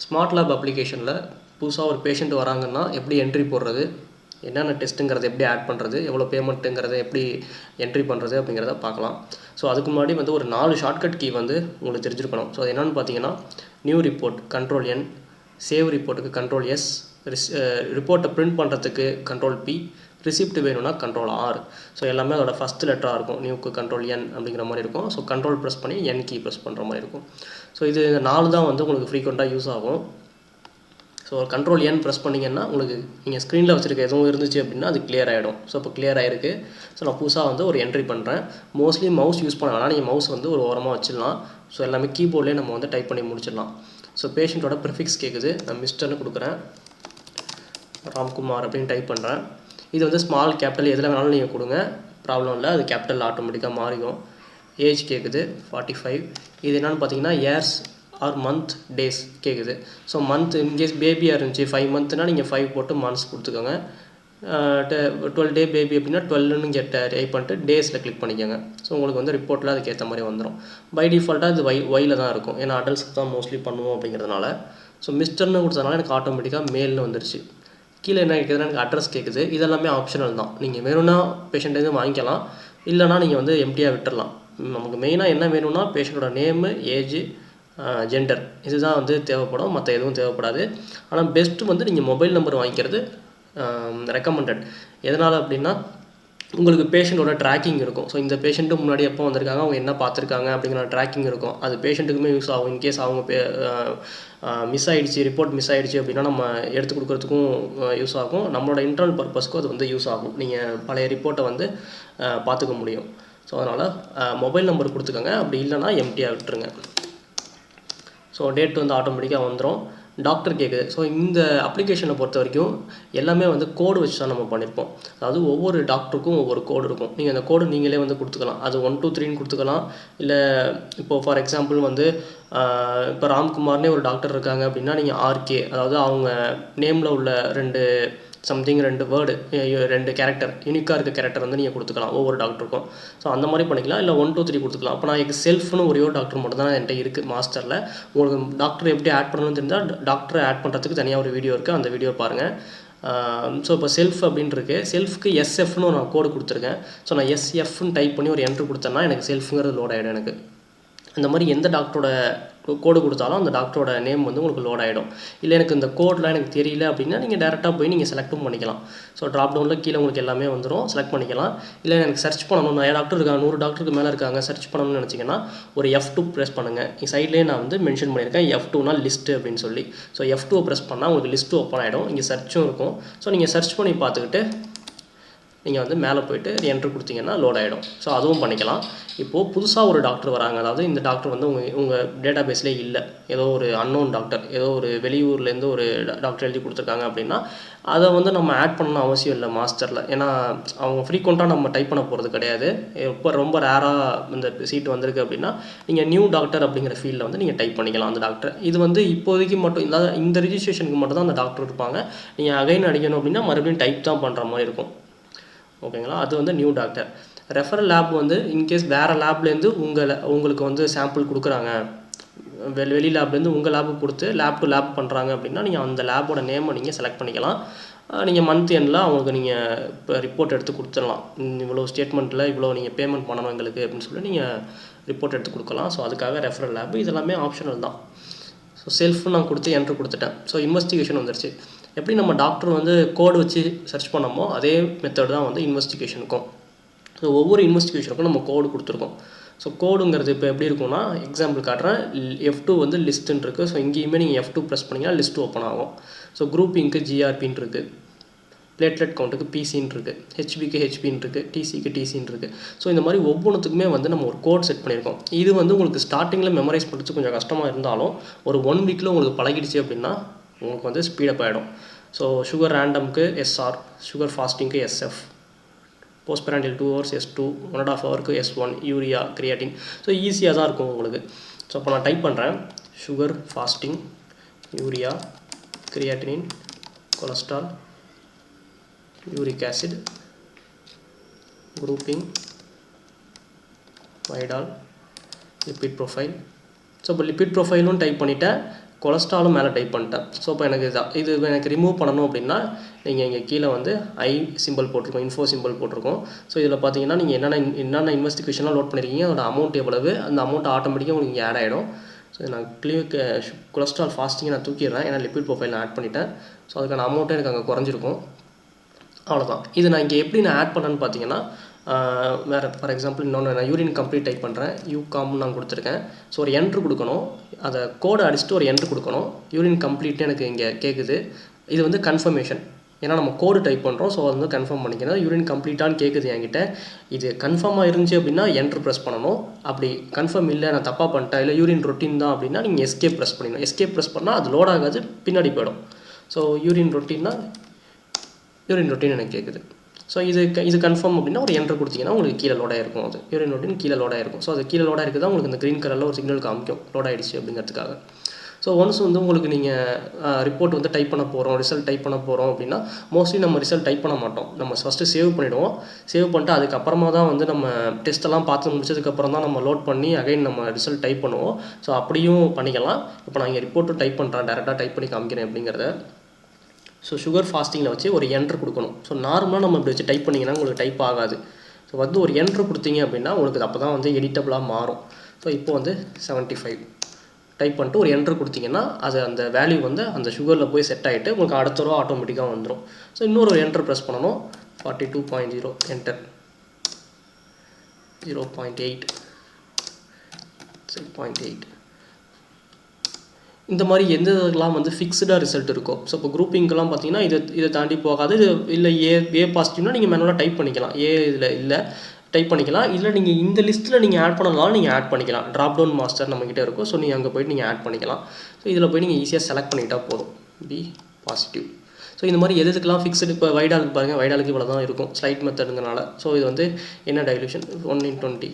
Smart lab அப்ளிகேஷனில் புதுசாக ஒரு பேஷண்ட் வராங்கன்னா எப்படி என்ட்ரி போடுறது, என்னென்ன டெஸ்ட்டுங்கிறத எப்படி ஆட் பண்ணுறது, எவ்வளோ பேமெண்ட்டுங்கிறத எப்படி என்ட்ரி பண்ணுறது அப்படிங்கிறத பார்க்கலாம். ஸோ அதுக்கு முன்னாடி வந்து ஒரு 4 ஷார்ட்கட் கீ வந்து உங்களுக்கு தெரிஞ்சிருக்கணும். ஸோ அது என்னென்னு பார்த்தீங்கன்னா, நியூ ரிப்போர்ட் கண்ட்ரோல் என், சேவ் ரிப்போர்ட்டுக்கு கண்ட்ரோல் எஸ், ரிப்போர்ட்டை பிரிண்ட் பண்ணுறதுக்கு கண்ட்ரோல் பி, ரிசிப்ட் வேணும்னா கண்ட்ரோல் ஆர். ஸோ எல்லாமே அதோட ஃபஸ்ட் லெட்டராக இருக்கும். நியூக்கு கண்ட்ரோல் என் அப்படிங்கிற மாதிரி இருக்கும். ஸோ கண்ட்ரோல் ப்ரெஸ் பண்ணி என் கீ ப்ரெஸ் பண்ணுற மாதிரி இருக்கும். ஸோ இது 4 தான் வந்து உங்களுக்கு ஃப்ரீக்வெண்ட்டாக யூஸ் ஆகும். ஸோ கண்ட்ரோல் என் ப்ரெஸ் பண்ணிங்கன்னா உங்களுக்கு நீங்கள் ஸ்க்ரீனில் வச்சுருக்க எதுவும் இருந்துச்சு அப்படின்னா அது கிளியர் ஆகிடும். ஸோ இப்போ கிளியர் ஆகிருக்கு. ஸோ நான் புதுசாக வந்து ஒரு என்ட்ரி பண்ணுறேன். மோஸ்ட்லி மவுஸ் யூஸ் பண்ண வேணாம், நீங்கள் மவுஸ் வந்து ஒரு ஓரமாக வச்சிடலாம். ஸோ எல்லாமே கீபோர்ட்லேயே நம்ம வந்து டைப் பண்ணி முடிச்சிடலாம். ஸோ பேஷண்ட்டோட ப்ரிஃபிக்ஸ் கேட்குது, நான் மிஸ்டர்னு கொடுக்குறேன், ராம்குமார் அப்படின்னு டைப் பண்ணுறேன். இது வந்து ஸ்மால் கேபிட்டல் எதில் வேணாலும் நீங்கள் கொடுங்க, ப்ராப்ளம் இல்லை, அது கேபிட்டல் ஆட்டோமேட்டிக்காக மாறிடும். ஏஜ் கேட்குது 45. இது என்னென்னு பார்த்தீங்கன்னா இயர்ஸ் ஆர் மந்த் டேஸ் கேட்குது. ஸோ மந்த் இன்கேஸ் பேபியாக இருந்துச்சு 5 மந்த்னால் நீங்கள் 5 போட்டு மந்த்ஸ் கொடுத்துக்கோங்க. 12 டே பேபி அப்படின்னா 12ன்னு டைப் பண்ணிட்டு டேஸில் கிளிக் பண்ணிக்கோங்க. ஸோ உங்களுக்கு வந்து ரிப்போர்ட்டில் அதுக்கேற்ற மாதிரி வந்துடும். பை டிஃபால்ட்டாக இது ஒயில் தான் இருக்கும், ஏன்னா அடல்ட்ஸ்க்கு தான் மோஸ்ட்லி பண்ணுவோம் அப்படிங்கிறதுனால. ஸோ மிஸ்டர்னு கொடுத்ததுனால எனக்கு ஆட்டோமேட்டிக்காக மேல்னு வந்துருச்சு. கீழே என்ன கேட்குதுன்னா எனக்கு அட்ரஸ் கேட்குது. இதெல்லாமே ஆப்ஷனல் தான், நீங்கள் வேணும்னா பேஷண்ட்டேருந்து வாங்கிக்கலாம், இல்லைனா நீங்கள் வந்து எம்டியாக விட்டுடலாம். நமக்கு மெயினாக என்ன வேணும்னா பேஷண்ட்டோட நேமு, ஏஜ், ஜெண்டர், இதுதான் வந்து தேவைப்படும், மற்ற எதுவும் தேவைப்படாது. ஆனால் பெஸ்ட்டு வந்து நீங்கள் மொபைல் நம்பர் வாங்கிக்கிறது ரெக்கமெண்டட். எதனால் அப்படின்னா உங்களுக்கு பேஷண்ட்டோட ட்ராக்கிங் இருக்கும். ஸோ இந்த பேஷண்ட்டு முன்னாடி எப்போ வந்திருக்காங்க, அவங்க என்ன பார்த்துருக்காங்க அப்படிங்கிற ட்ராக்கிங் இருக்கும். அது பேஷண்ட்டுக்குமே யூஸ் ஆகும். இன்கேஸ் அவங்க மிஸ் ஆகிடுச்சு, ரிப்போர்ட் மிஸ் ஆகிடுச்சு அப்படின்னா நம்ம எடுத்து கொடுக்குறதுக்கும் யூஸ் ஆகும். நம்மளோட இன்டர்னல் பர்பஸ்க்கும் அது வந்து யூஸ் ஆகும். நீங்கள் பழைய ரிப்போர்ட்டை வந்து பார்த்துக்க முடியும். ஸோ அதனால் மொபைல் நம்பர் கொடுத்துக்கோங்க, அப்படி இல்லைனா எம்டியாக விட்டுருங்க. ஸோ டேட் வந்து ஆட்டோமேட்டிக்காக வந்துடும். டாக்டர் கேட்குது. ஸோ இந்த அப்ளிகேஷனை பொறுத்த வரைக்கும் எல்லாமே வந்து கோடு வச்சு தான் நம்ம பண்ணியிருப்போம். அதாவது ஒவ்வொரு டாக்டருக்கும் ஒவ்வொரு கோடு இருக்கும். நீங்கள் அந்த கோடு நீங்களே வந்து கொடுத்துக்கலாம். அது 1 2 3ன்னு கொடுத்துக்கலாம். இல்லை இப்போது ஃபார் எக்ஸாம்பிள் வந்து இப்போ ராம்குமார்னே ஒரு டாக்டர் இருக்காங்க அப்படின்னா நீங்கள் ஆர்கே, அதாவது அவங்க நேமில் உள்ள 2 வேர்டு, 2 கேரக்டர், யூனிக்காக இருக்க கேரக்டர் வந்து நீங்கள் கொடுத்துக்கலாம் ஒவ்வொரு டாக்டருக்கும். ஸோ அந்த மாதிரி பண்ணிக்கலாம். இல்லை 1 2 3 கொடுத்துக்கலாம். அப்போ நான் செல்ஃப்னு ஒரே ஒரு டாக்டர் மட்டும் தான் என்கிட்ட இருக்குது மாஸ்டரில். உங்களுக்கு டாக்டர் எப்படி ஆட் பண்ணணும்னு தெரிஞ்சால் டாக்டரை ஆட் பண்ணுறதுக்கு தனியாக ஒரு வீடியோ இருக்குது, அந்த வீடியோ பாருங்கள். ஸோ இப்போ செல்ஃப் அப்படின்னு இருக்குது. செல்ஃப்க்கு எஸ்எஃப்னு நான் கோடு கொடுத்துருக்கேன். ஸோ நான் எஸ்எஃப்னு டைப் பண்ணி ஒரு என்ட்ரு கொடுத்தேன்னா எனக்கு செல்ஃபுங்கிறது லோட் ஆகிடும். எனக்கு இந்த மாதிரி எந்த டாக்டரோட கோடு கொடுத்தாலும் அந்த டாக்டரோட நேம் வந்து உங்களுக்கு லோட் ஆகிடும். இல்லை எனக்கு இந்த கோடெலாம் எனக்கு தெரியல அப்படின்னா நீங்கள் டேரெக்டாக போய் நீங்கள் செலக்டும் பண்ணிக்கலாம். ஸோ ட்ராப் டவுனில் கீழே உங்களுக்கு எல்லாமே வந்துடும், செலக்ட் பண்ணிக்கலாம். இல்லை எனக்கு சர்ச் பண்ணணும், நிறைய டாக்டர் இருக்காங்க, 100 டாக்டருக்கு மேலே இருக்காங்க, சர்ச் பண்ணணும்னு நினச்சிங்கன்னா ஒரு F2 ப்ரெஸ் பண்ணுங்கள். சைட்லேயே நான் வந்து மென்ஷன் பண்ணியிருக்கேன் F2னா லிஸ்ட்டு அப்படின்னு சொல்லி. ஸோ F2 ப்ரெஸ் பண்ணால் உங்களுக்கு லிஸ்ட்டு ஓப்பன் ஆகிடும். இங்கே சர்ச்சும் இருக்கும். ஸோ நீங்கள் சர்ச் பண்ணி பார்த்துக்கிட்டு நீங்கள் வந்து மேலே போய்ட்டு என்ட்ரு கொடுத்தீங்கன்னா லோட் ஆகிடும். ஸோ அதுவும் பண்ணிக்கலாம். இப்போது புதுசாக ஒரு டாக்டர் வராங்க, அதாவது இந்த டாக்டர் வந்து உங்கள் டேட்டா பேஸ்லேயே இல்லை, ஏதோ ஒரு அன்னோன் டாக்டர், ஏதோ ஒரு வெளியூர்லேருந்து ஒரு டாக்டர் எழுதி கொடுத்துருக்காங்க அப்படின்னா அதை வந்து நம்ம ஆட் பண்ணணும் அவசியம் இல்லை மாஸ்டரில். ஏன்னா அவங்க ஃப்ரீக்வெண்ட்டாக நம்ம டைப் பண்ண போகிறது கிடையாது. இப்போ ரொம்ப ரேராக இந்த சீட்டு வந்திருக்கு அப்படின்னா நீங்கள் நியூ டாக்டர் அப்படிங்கிற ஃபீல்டில் வந்து நீங்கள் டைப் பண்ணிக்கலாம் அந்த டாக்டர். இது வந்து இப்போதைக்கு மட்டும் இல்லாத இந்த ரிஜிஸ்ட்ரேஷனுக்கு மட்டும் தான் அந்த டாக்டர் இருப்பாங்க. நீங்கள் அகைன் அடிக்கணும் அப்படின்னா மறுபடியும் டைப் தான் பண்ணுற மாதிரி இருக்கும். ஓகேங்களா, அது வந்து நியூ டாக்டர். ரெஃபரல் லேப் வந்து இன்கேஸ் வேறு லேப்லேருந்து உங்களுக்கு வந்து சாம்பிள் கொடுக்குறாங்க, வெளி லேப்லேருந்து உங்கள் லேபுக்கு கொடுத்து லேப் டு லேப் பண்ணுறாங்க அப்படின்னா நீங்கள் அந்த லேபோட நேமை நீங்கள் செலக்ட் பண்ணிக்கலாம். நீங்கள் மந்த் எண்டில் அவங்களுக்கு நீங்கள் இப்போ ரிப்போர்ட் எடுத்து கொடுத்துடலாம். இவ்வளோ ஸ்டேட்மெண்ட்டில் இவ்வளோ நீங்கள் பேமெண்ட் பண்ணணும் எங்களுக்கு அப்படின்னு சொல்லி நீங்கள் ரிப்போர்ட் எடுத்து கொடுக்கலாம். ஸோ அதுக்காக ரெஃபரல் லேப் இதெல்லாமே ஆப்ஷனல் தான். ஸோ செல்ஃபு நான் கொடுத்து என்ட்ரு கொடுத்துட்டேன். ஸோ இன்வெஸ்டிகேஷன் வந்துருச்சு. எப்படி நம்ம டாக்டர் வந்து கோடு வச்சு சர்ச் பண்ணமோ அதே மெத்தட் தான் வந்து இன்வெஸ்டிகேஷனுக்கும். ஸோ ஒவ்வொரு இன்வெஸ்டிகேஷனுக்கும் நம்ம கோடு கொடுத்துருக்கோம். ஸோ கோடுங்கிறது இப்போ எப்படி இருக்கும்னா எக்ஸாம்பிள் காட்டுறேன். F2 வந்து லிஸ்ட்டுன்னு இருக்குது. ஸோ இங்கேயுமே நீங்கள் F2 ப்ரெஸ் பண்ணிங்கன்னா லிஸ்ட்டு ஓப்பன் ஆகும். ஸோ குரூப்பிங்க்கு GRPன்னு இருக்குது, பிளேட்லெட் கவுண்ட்டுக்கு PCன்னு இருக்குது, HBக்கு HBன்னு இருக்குது, TCக்கு TCன்னு இருக்குது. ஸோ இந்த மாதிரி ஒவ்வொன்றுத்துக்குமே வந்து நம்ம ஒரு கோட் செட் பண்ணியிருக்கோம். இது வந்து உங்களுக்கு ஸ்டார்டிங்கில் மெமரைஸ் பண்ணுறது கொஞ்சம் கஷ்டமாக இருந்தாலும் ஒரு 1 வீக்கில் உங்களுக்கு பழகிடுச்சு அப்படின்னா உங்களுக்கு வந்து ஸ்பீடப் ஆகிடும். ஸோ சுகர் ரேண்டம்க்கு SR, சுகர் ஃபாஸ்டிங்க்கு SF, போஸ்ட்பராண்டியல் 2 hours S2, 1.5 hourக்கு S1, யூரியா, கிரியாட்டின். ஸோ ஈஸியாக தான் இருக்கும் உங்களுக்கு. ஸோ இப்போ நான் டைப் பண்ணுறேன் sugar fasting, urea, creatinine, cholesterol, uric acid, grouping, Widal, lipid profile. So இப்போ லிப்பிட் ப்ரொஃபைலும் டைப் பண்ணிவிட்டேன், கொலஸ்ட்ராலும் மேலே டைப் பண்ணிட்டேன். ஸோ இப்போ எனக்கு இது எனக்கு ரிமூவ் பண்ணணும் அப்படின்னா நீங்கள் இங்கே கீழே வந்து ஐ சிம்பிள் போட்டிருக்கோம், இன்ஃபோ சிம்பிள் போட்டிருக்கோம். ஸோ இதில் பார்த்தீங்கன்னா நீங்கள் என்னென்ன இன்வெஸ்டிகேஷன்லாம் லோட் பண்ணியிருக்கீங்க, அதோட அமௌண்ட் எவ்வளவு, அந்த அமௌண்ட் ஆட்டோமேட்டிக்காக உங்களுக்கு இங்கே ஆட் ஆகிடும். ஸோ நான் கொலஸ்ட்ரால் ஃபாஸ்டிங்கை நான் தூக்கிடுறேன், ஏன்னா லிப்பிட் ப்ரொஃபைல் நான் ஆட் பண்ணிட்டேன். ஸோ அதுக்கான அமௌண்ட்டே எனக்கு அங்கே குறைஞ்சிருக்கும். அவ்வளோதான். இது நான் இங்கே எப்படி நான் ஆட் பண்ணேன்னு பார்த்தீங்கன்னா, வேறு ஃபார் எக்ஸாம்பிள் இன்னொன்று நான் யூரின் கம்ப்ளீட் டைப் பண்ணுறேன், யூகாம்னு நான் கொடுத்துருக்கேன். ஸோ ஒரு என்ட்ரு கொடுக்கணும், அதை கோடை அடிச்சுட்டு ஒரு என்ட்ரு கொடுக்கணும். யூரின் கம்ப்ளீட்டு எனக்கு இங்கே கேட்குது. இது வந்து கன்ஃபர்மேஷன், ஏன்னா நம்ம கோடு டைப் பண்ணுறோம். ஸோ அது வந்து கன்ஃபார்ம் பண்ணிக்கணும். யூரின் கம்ப்ளீட்டான்னு கேட்குது என்கிட்ட. இது கன்ஃபார்மாக இருந்துச்சு அப்படின்னா என்ட்ரு ப்ரெஸ் பண்ணணும். அப்படி கன்ஃபார்ம் இல்லை, நான் தப்பாக பண்ணிட்டேன், இல்லை யூரின் ரொட்டீன் தான் அப்படின்னா நீங்கள் எஸ்கேப் ப்ரெஸ் பண்ணிடணும். எஸ்கேப் ப்ரெஸ் பண்ணால் அது லோட் ஆகாது, பின்னாடி போயிடும். ஸோ யூரின் ரொட்டீன்னா யூரின் ரொட்டீன் எனக்கு கேட்குது. ஸோ இது கன்ஃபார்ம் அப்படின்னா ஒரு என்ட்ரு கொடுத்தீங்கன்னா உங்களுக்கு கீழே லோடாக இருக்கும். அது யூரின் ரொட்டீன் கீழே லோடாக இருக்கும். ஸோ அது கீழே லோடாக இருக்குது, உங்களுக்கு இந்த க்ரீன் கலரில் ஒரு சிக்னல் காமிக்கும் லோட் ஆகிடுச்சு அப்படிங்கிறதுக்காக. ஸோ ஒன்ஸ் வந்து உங்களுக்கு நீங்கள் ரிப்போர்ட் வந்து டைப் பண்ண போகிறோம், ரிசல்ட் டைப் பண்ண போகிறோம் அப்படின்னா மோஸ்ட்லி நம்ம ரிசல்ட் டைப் பண்ண மாட்டோம். நம்ம ஃபஸ்ட்டு சேவ் பண்ணிவிடுவோம். சேவ் பண்ணிட்டு அதுக்கப்புறமா தான் வந்து நம்ம டெஸ்ட்டெல்லாம் பார்த்து முடிச்சதுக்கப்புறம் தான் நம்ம லோட் பண்ணி அகைன் நம்ம ரிசல்ட் டைப் பண்ணுவோம். ஸோ அப்படியும் பண்ணிக்கலாம். இப்போ நான் இங்கே ரிப்போர்ட்டும் டைப் பண்ணுறேன், டேரெக்டாக டைப் பண்ணி காமிக்கிறேன் அப்படிங்கிறத. ஸோ சுகர் ஃபாஸ்டிங்கில் வச்சு ஒரு என்ட்ரு கொடுக்கணும். ஸோ நார்மலாக நம்ம இப்படி வச்சு டைப் பண்ணிங்கன்னா உங்களுக்கு டைப் ஆகாது. ஸோ வந்து ஒரு என்ட்ரு கொடுத்தீங்க அப்படின்னா உங்களுக்கு அப்போ தான் வந்து எடிட்டபிளாக மாறும். ஸோ இப்போ வந்து 75 டைப் பண்ணிட்டு ஒரு என்ட்ரு கொடுத்தீங்கன்னா அது அந்த வேல்யூ வந்து அந்த சுகரில் போய் செட் ஆகிட்டு உங்களுக்கு அடுத்த ரூபா ஆட்டோமேட்டிக்காக வந்துடும். ஸோ இன்னொரு என்ட்ரு ப்ரெஸ் பண்ணணும். 42.0 என்டர், 0.8, 6.8. இந்த மாதிரி எந்த இதெல்லாம் வந்து ஃபிக்ஸ்டாக ரிசல்ட் இருக்கும். ஸோ இப்போ குரூப்பிங்கெல்லாம் பார்த்தீங்கன்னா இதை தாண்டி போகாது. இது இல்லை ஏ பாசிட்டிவ்னா நீங்கள் மேனுவலாக டைப் பண்ணிக்கலாம். இதில் இல்லை டைப் பண்ணிக்கலாம். இல்லை நீங்கள் இந்த லிஸ்ட்டில் நீங்கள் ஆட் பண்ணலாம், நீங்கள் ஆட் பண்ணிக்கலாம். ட்ராப் டவுன் மாஸ்டர் நம்மக்கிட்ட இருக்கும். ஸோ நீங்கள் அங்கே போய்ட்டு நீங்கள் ஆட் பண்ணிக்கலாம். ஸோ இதில் போய் நீங்கள் ஈஸியாக செலக்ட் பண்ணிக்கிட்டால் போதும், பி பாசிட்டிவ். ஸோ இந்த மாதிரி எதுக்கெல்லாம் ஃபிக்ஸ்டு, இப்போ வைடாலுக்கு பாருங்கள், வைடாலுக்கு இவ்வளோ தான் இருக்கும் ஸ்லைட் மெத்தடுங்கிறனால. ஸோ இது வந்து என்ன டைலூஷன் 1/20.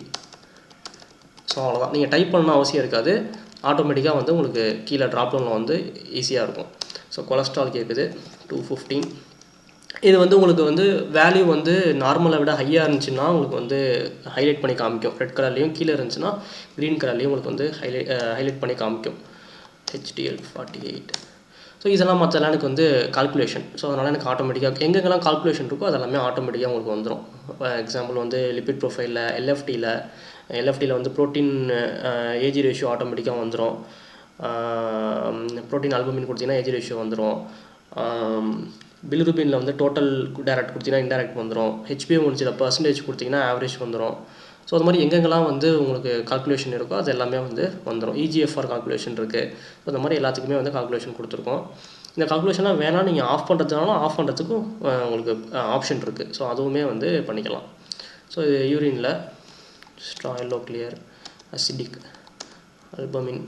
ஸோ அவ்வளோதான். நீங்கள் டைப் பண்ணணும் அவசியம் இருக்காது, ஆட்டோமேட்டிக்காக வந்து உங்களுக்கு கீழே ட்ராப் டவுனில் வந்து ஈஸியாக இருக்கும். ஸோ கொலஸ்ட்ரால் கேட்குது 215. இது வந்து உங்களுக்கு வந்து வேல்யூ வந்து நார்மலை விட ஹையாக இருந்துச்சுன்னா உங்களுக்கு வந்து ஹைலைட் பண்ணி காமிக்கும் ரெட் கலர்லேயும், கீழே இருந்துச்சுன்னா க்ரீன் கலர்லேயும் உங்களுக்கு வந்து ஹைலைட் பண்ணி காமிக்கும். HDL 48. ஸோ இதெல்லாம் மற்றெல்லாம் எனக்கு வந்து கால்குலேஷன். ஸோ அதனால் எனக்கு ஆட்டோமேட்டிக்காக எங்கெங்கெல்லாம் கால்குலேஷன் இருக்கோ அதெல்லாமே ஆட்டோமேட்டிக்காக உங்களுக்கு வந்துடும். எக்ஸாம்பிள் வந்து லிப்பிட் ப்ரொஃபைலில் எல்எஃப்டியில் வந்து ப்ரோட்டீன் ஏஜி ரேஷியோ ஆட்டோமேட்டிக்காக வந்துடும். ப்ரோட்டீன் ஆல்புமின் கொடுத்தீங்கன்னா ஏஜி ரேஷியோ வந்துடும். பிலிருபினில் வந்து டோட்டல் டேரக்ட் கொடுத்தீங்கன்னா இன்டெரக்ட் வந்துடும். HbA1c பர்சன்டேஜ் கொடுத்தீங்கன்னா ஆவரேஜ் வந்துடும். ஸோ அது மாதிரி எங்கெங்கெல்லாம் வந்து உங்களுக்கு கால்குலேஷன் இருக்கோ அது எல்லாமே வந்து வந்துடும். EGFR கால்குலேஷன் இருக்குது. ஸோ இந்த மாதிரி எல்லாத்துக்குமே வந்து கால்குலேஷன் கொடுத்துருக்கோம். இந்த கால்குலேஷன்லாம் வேணால் நீங்கள் ஆஃப் பண்ணுறதுனாலும் ஆஃப் பண்ணுறதுக்கும் உங்களுக்கு ஆப்ஷன் இருக்குது. ஸோ அதுவுமே வந்து பண்ணிக்கலாம். ஸோ இது யூரினில் எல்லோ கிளியர், அசிடிக், அல்பமின்,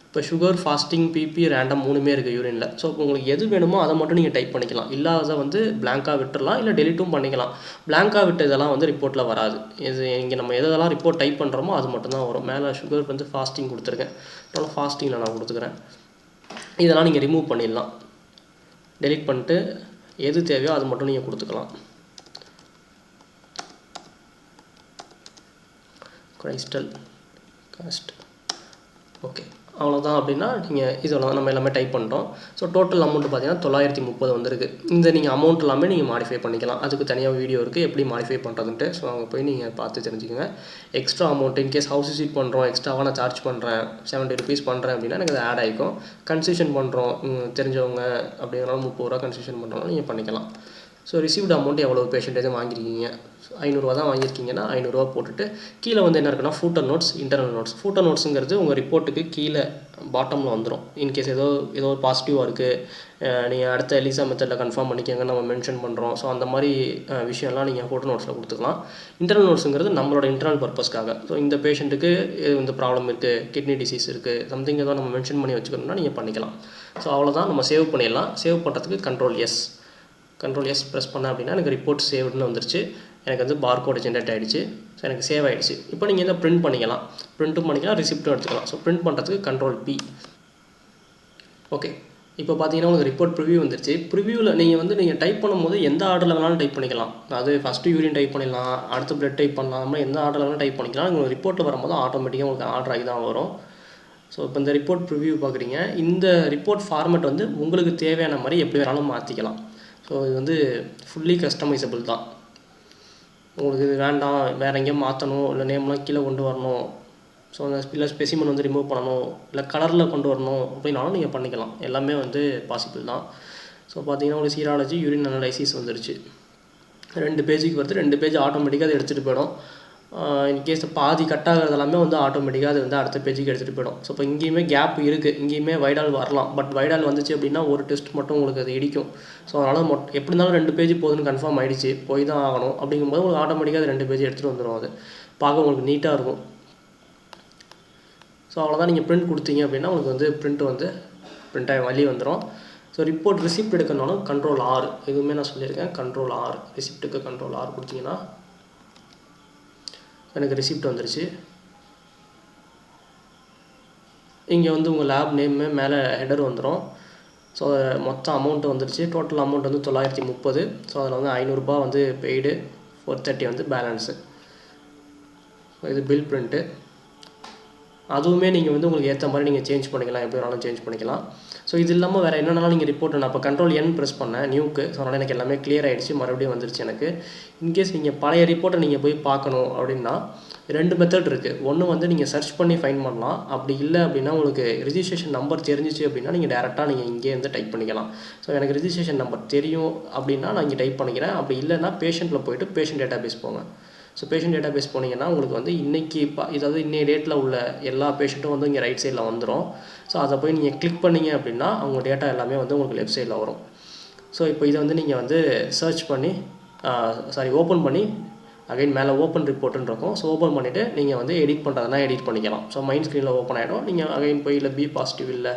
இப்போ சுகர், ஃபாஸ்டிங், பிபி, ரேண்டம் 3மே இருக்குது யூரினில். ஸோ உங்களுக்கு எது வேணுமோ அதை மட்டும் நீங்கள் டைப் பண்ணிக்கலாம். இல்லாத வந்து பிளாங்காக விட்டுடலாம், இல்லை டெலிட்டும் பண்ணிக்கலாம். பிளாங்காக விட்டு இதெல்லாம் வந்து ரிப்போர்ட்டில் வராது. இது இங்கே நம்ம எதெல்லாம் ரிப்போர்ட் டைப் பண்ணுறோமோ அது மட்டும்தான் வரும். மேலே சுகர் வந்து ஃபாஸ்டிங் கொடுத்துருக்கேன், அதனால் ஃபாஸ்டிங்கில் நான் கொடுத்துக்கிறேன். இதெல்லாம் நீங்கள் ரிமூவ் பண்ணிடலாம். டெலிட் பண்ணிட்டு எது தேவையோ அது மட்டும் நீங்கள் கொடுத்துக்கலாம். கிரைஸ்டல் காஸ்ட் ஓகே, அவ்வளோதான். அப்படின்னா நீங்கள் இதெல்லாம் நம்ம எல்லாமே டைப் பண்ணிட்டோம். ஸோ டோட்டல் அமௌண்ட்டு பார்த்தீங்கன்னா 930 வந்திருக்கு. இந்த நீங்கள் அமௌண்ட் எல்லாமே நீங்கள் மாடிஃபை பண்ணிக்கலாம். அதுக்கு தனியாக வீடியோ இருக்குது எப்படி மாடிஃபை பண்ணுறதுன்ட்டு. ஸோ அங்கே போய் நீங்கள் பார்த்து தெரிஞ்சுக்கோங்க. Extra amount in case house visit பண்ணுறோம், எக்ஸ்ட்ராவாக நான் சார்ஜ் பண்ணுறேன், 70 rupees பண்ணுறேன் அப்படின்னா எனக்கு அது ஆட் ஆகிக்கும். கன்செஷன் பண்ணுறோம் தெரிஞ்சவங்க அப்படிங்கிறனால 30 ரூபா கன்செஷன் பண்ணுறோம்னா நீங்கள் பண்ணிக்கலாம். ஸோ ரிசீவ்டு அமௌண்ட் எவ்வளோ பெர்சன்டேஜ் வாங்கியிருக்கீங்க, 500 ரூபா தான் வாங்கியிருக்கீங்கன்னா 500 ரூபா போட்டுட்டு கீழே வந்து என்ன இருக்குன்னா footer notes, internal notes. Footer நோட்ஸுங்கிறது உங்கள் ரிப்போர்ட்டுக்கு கீழே பாட்டமில் வந்துடும். இன்கேஸ் ஏதோ ஒரு பாசிட்டிவாக இருக்குது, நீங்கள் அடுத்த எலிசா மெத்தடில் கன்ஃபார்ம் பண்ணிக்கங்க நம்ம மென்ஷன் பண்ணுறோம். ஸோ அந்த மாதிரி விஷயம்லாம் நீங்கள் ஃபோட்டோ நோட்ஸில் கொடுத்துக்கலாம். இன்டர்னல் நோட்ஸுங்கிறது நம்மளோட இன்டர்னல் பர்பஸ்க்காக. ஸோ இந்த பேஷண்ட்டுக்கு இந்த ப்ராப்ளம் இருக்குது, கிட்னி டிசீஸ் இருக்குது, சம்திங் ஏதோ நம்ம மென்ஷன் பண்ணி வச்சுக்கணும்னா நீங்கள் பண்ணிக்கலாம். ஸோ அவ்வளோதான், நம்ம சேவ் பண்ணிடலாம். சேவ் பண்ணுறதுக்கு கண்ட்ரோல் எஸ் ப்ரெஸ் பண்ணேன் அப்படின்னா எனக்கு ரிப்போர்ட் சேவ்டுன்னு வந்துருச்சு. எனக்கு வந்து பார்கோடு ஜென்ரேட் ஆகிடுச்சு. ஸோ எனக்கு சேவ் ஆகிடுச்சு. இப்போ நீங்கள் இதை பிரிண்ட் பண்ணிக்கலாம், ரிசிப்ட்டும் எடுத்துக்கலாம். ஸோ பிரிண்ட் பண்ணுறதுக்கு கண்ட்ரோல் P. ஓகே, இப்போ பார்த்தீங்கன்னா உங்களுக்கு ரிப்போர்ட் ப்ரிவ்யூ வந்துருச்சு. ப்ரிவ்யூவில் நீங்கள் டைப் பண்ணும்போது எந்த ஆர்டரில் வேணாலும் டைப் பண்ணிக்கலாம். அது ஃபஸ்ட்டு யூரின் டைப் பண்ணிடலாம், அடுத்து பிளட் டைப் பண்ணலாம், நம்ம எந்த ஆர்டரில் வேணாலும் டைப் பண்ணிக்கலாம். உங்களுக்கு ரிப்போர்ட்டில் வரும்போது ஆட்டோமேட்டிக்காக உங்களுக்கு ஆர்டர் ஆகி தான் வரும். ஸோ இப்போ இந்த ரிப்போர்ட் ப்ரிவ்யூ பார்க்குறீங்க. இந்த ரிப்போர்ட் ஃபார்மேட் வந்து உங்களுக்கு தேவையான மாதிரி எப்படி வேணாலும் மாற்றிக்கலாம். ஸோ இது வந்து ஃபுல்லி கஸ்டமைசபிள் தான். உங்களுக்கு இது வேண்டாம், வேறு எங்கேயோ மாற்றணும், இல்லை நேம்லாம் கீழே கொண்டு வரணும், ஸோ அந்த இல்லை ஸ்பெசிமன் வந்து ரிமூவ் பண்ணணும், இல்லை கலரில் கொண்டு வரணும் அப்படின்னாலும் நீங்கள் பண்ணிக்கலாம். எல்லாமே வந்து பாசிபிள் தான். ஸோ பார்த்தீங்கன்னா ஒரு சீராலஜி யூரின் அனலைசிஸ் வந்துருச்சு. 2 பேஜுக்கு வருது. 2 பேஜ் ஆட்டோமேட்டிக்காக அதை எடுத்துகிட்டு போயிடும். இன்கேஸ் பாதி கட் ஆகிறது எல்லாமே வந்து ஆட்டோமேட்டிக்காக அது வந்து அடுத்த பேஜுக்கு எடுத்துகிட்டு போயிடும். ஸோ இப்போ இங்கேயுமே கேப் இருக்குது, இங்கேயுமே வைடால் வரலாம். பட் வைடால் வந்துச்சு அப்படின்னா ஒரு டெஸ்ட் மட்டும் உங்களுக்கு அது இடிக்கும். ஸோ அதனால் எப்படி இருந்தாலும் 2 பேஜ் போதுன்னு கன்ஃபார்ம் ஆகிடுச்சு, போய் தான் ஆகணும். அப்படிங்கும்போது உங்களுக்கு ஆட்டோமேட்டிக்காக அது 2 பேஜ் எடுத்துகிட்டு வந்துடும். அது பார்க்க உங்களுக்கு நீட்டாக இருக்கும். ஸோ அவ்வளோதான். நீங்கள் பிரிண்ட் கொடுத்தீங்க அப்படின்னா உங்களுக்கு வந்து பிரிண்ட் ஆகி வெளியே வந்துடும். ஸோ ரிப்போர்ட் ரிசிப்ட் எடுக்கணும்னாலும் Ctrl+R, எதுவுமே நான் சொல்லியிருக்கேன், Ctrl+R, ரிசிப்ட்டுக்கு Ctrl+R கொடுத்தீங்கன்னா எனக்கு ரிசிப்ட் வந்துருச்சு. இங்கே வந்து உங்கள் லேப் நேமு மேலே ஹெடர் வந்துடும். ஸோ மொத்தம் அமௌண்ட்டு வந்துருச்சு. டோட்டல் அமௌண்ட் வந்து 930. ஸோ அதில் வந்து 500 ரூபாய் வந்து பெய்டு, 430 வந்து பேலன்ஸு. இது பில் பிரிண்ட்டு. அதுவுமே நீங்கள் வந்து உங்களுக்கு ஏற்ற மாதிரி நீங்கள் சேஞ்ச் பண்ணிக்கலாம், எப்படி வேணாலும் சேஞ்ச் பண்ணிக்கலாம். ஸோ இது இல்லாமல் வேறு என்னென்னாலும் நீங்கள் ரிப்போர்ட், நான் இப்போ Ctrl+N ப்ரெஸ் பண்ணேன் நியூக்கு. ஸோ அதனால் எனக்கு எல்லாமே கிளியர் ஆகிடுச்சு, மறுபடியும் வந்துருச்சு எனக்கு. இன்கேஸ் நீங்கள் பழைய ரிப்போர்ட்டை நீங்கள் போய் பார்க்கணும் அப்படின்னா 2 மெத்தட் இருக்குது. ஒன்று வந்து நீங்கள் சர்ச் பண்ணி ஃபைண்ட் பண்ணலாம். அப்படி இல்லை அப்படின்னா உங்களுக்கு ரிஜிஸ்ட்ரேஷன் நம்பர் தெரிஞ்சிச்சு அப்படின்னா நீங்கள் டேரெக்டாக நீங்கள் இங்கே இருந்து டைப் பண்ணிக்கலாம். ஸோ எனக்கு ரிஜிஸ்ட்ரேஷன் நம்பர் தெரியும் அப்படின்னா நான் இங்கே டைப் பண்ணிக்கிறேன். அப்படி இல்லைன்னா பேஷண்ட்டில் போய்ட்டு பேஷண்ட் டேட்டாபேஸ் போங்க. ஸோ பேஷண்ட் டேட்டாபேஸ் போனீங்கன்னா உங்களுக்கு வந்து இன்றைக்கி இதாவது இன்னைய டேட்டில் உள்ள எல்லா பேஷண்ட்டும் வந்து இங்கே ரைட் சைடில் வந்துடும். ஸோ அதை போய் நீங்கள் கிளிக் பண்ணிங்க அப்படின்னா அவங்க டேட்டா எல்லாமே வந்து உங்களுக்கு லெஃப்ட் சைடில் வரும். ஸோ இப்போ இதை வந்து நீங்கள் வந்து சர்ச் பண்ணி ஓப்பன் பண்ணி அகைன் மேலே ஓப்பன் ரிப்போர்ட்டுன்னு இருக்கும். ஸோ ஓப்பன் பண்ணிவிட்டு நீங்கள் வந்து எடிட் பண்ணுறதுனா எடிட் பண்ணிக்கலாம். ஸோ மைண்ட் ஸ்க்ரீனில் ஓப்பன் ஆகிடும். நீங்கள் அகைன் போய் இல்லை பி பாசிட்டிவ் இல்லை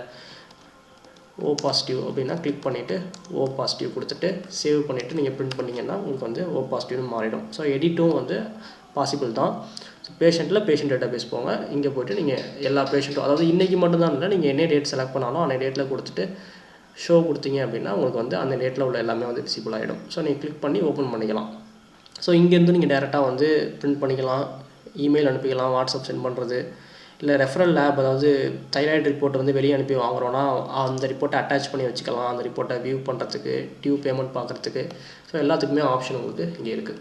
ஓ பாசிட்டிவ் அப்படின்னா கிளிக் பண்ணிவிட்டு ஓ பாசிட்டிவ் கொடுத்துட்டு சேவ் பண்ணிவிட்டு நீங்கள் பிரிண்ட் பண்ணிங்கன்னா உங்களுக்கு வந்து ஓ பாசிட்டிவ்னு மாறிடும். ஸோ எடிட்டும் வந்து பாசிபிள் தான். ஸோ பேஷண்ட்டில் பேஷண்ட் டேட்டாபேஸ் போங்க. இங்கே போய்ட்டு நீங்கள் எல்லா பேஷண்ட்டும், அதாவது இன்றைக்கி மட்டும்தான் இல்லை, நீங்கள் என்ன டேட் செலக்ட் பண்ணாலும் அந்த டேட்டில் கொடுத்துட்டு ஷோ கொடுத்தீங்க அப்படின்னா உங்களுக்கு வந்து அந்த டேட்டில் உள்ள எல்லாமே வந்து விசிபிள் ஆகிடும். ஸோ நீங்கள் கிளிக் பண்ணி ஓப்பன் பண்ணிக்கலாம். ஸோ இங்கேருந்து நீங்கள் டேரெக்டாக வந்து பிரிண்ட் பண்ணிக்கலாம், இமெயில் அனுப்பிக்கலாம், வாட்ஸ்அப் சென்ட் பண்ணுறது, இல்லை ரெஃபரல் லேப், அதாவது தைராய்டு ரிப்போர்ட் வந்து வெளியே அனுப்பி வாங்குறோன்னா அந்த ரிப்போர்ட்டை அட்டாச் பண்ணி வச்சுக்கலாம். அந்த ரிப்போர்ட்டை வியூ பண்ணுறதுக்கு, டியூ பேமெண்ட் பார்க்குறதுக்கு. ஸோ எல்லாத்துக்குமே ஆப்ஷன் உங்களுக்கு இங்கே இருக்குது.